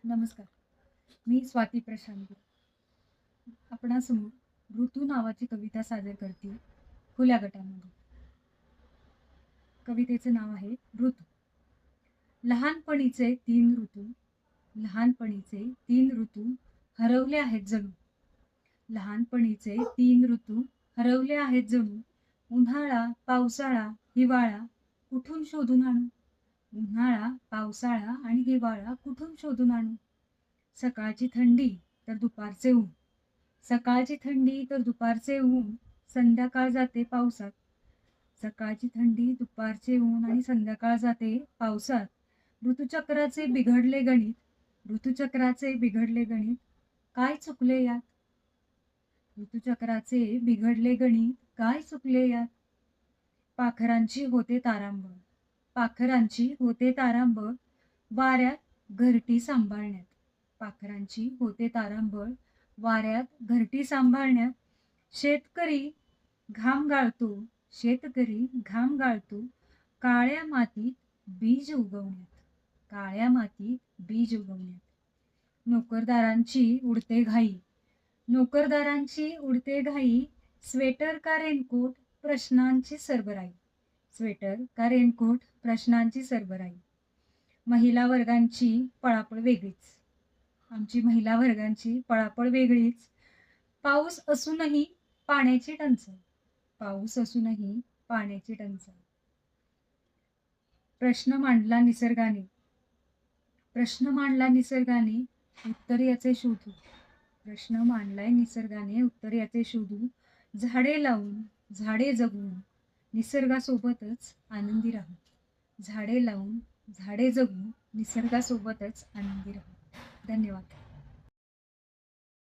नमस्कार. मी स्वाती प्रशांत. आपणासमोर ऋतू नावाची कविता सादर करते खुल्या गटामध्ये. कवितेचे नाव आहे ऋतू. लहानपणीचे 3 ऋतू, लहानपणीचे 3 ऋतू हरवले आहेत जणू. लहानपणीचे 3 ऋतू हरवले आहेत जणू. उन्हाळा, पावसाळा, हिवाळा कुठून शोधून आणू? उन्हाळा, पावसाळा आणि हिवाळा कुठून शोधून आणू? सकाळची थंडी तर दुपारचे ऊन, सकाळची थंडी तर दुपारचे ऊन, संध्याकाळ जाते पावसात. सकाळची थंडी, दुपारचे ऊन आणि संध्याकाळ जाते पावसात. ऋतुचक्राचे बिघडले गणित, ऋतुचक्राचे बिघडले गणित, काय चुकले यात? ऋतुचक्राचे बिघडले गणित, काय चुकले यात? पाखरांची होते तारांबळ, पाखरांची होते तारांबळ, वाऱ्यात घरटी सांभाळण्यात. पाखरांची होते तारांबळ, वाऱ्यात घरटी सांभाळण्यात. शेतकरी घाम गाळतो, शेतकरी घाम गाळतो, काळ्या मातीत बीज उगवण्यात, काळ्या मातीत बीज उगवण्यात. नोकरदारांची उडते घाई, नोकरदारांची उडते घाई, स्वेटर का रेनकोट प्रश्नांची सरबराई, स्वेटर का रेनकोट प्रश्नांची सरबराई. महिला वर्गांची पळापळ वेगळीच, आमची महिला वर्गांची पळापळ वेगळीच. पाऊस असूनही पाण्याची टंचाई, पाऊस असूनही पाण्याची टंचाई. प्रश्न मांडला निसर्गाने, प्रश्न मांडला निसर्गाने, उत्तर याचे शोधू. प्रश्न मांडलाय निसर्गाने, उत्तर याचे शोधू. झाडे लावून, झाडे जगवून, निसर्गासोबतच आनंदी राहू. झाडे लावून, झाडे जगवून, निसर्गासोबतच आनंदी राहू. धन्यवाद.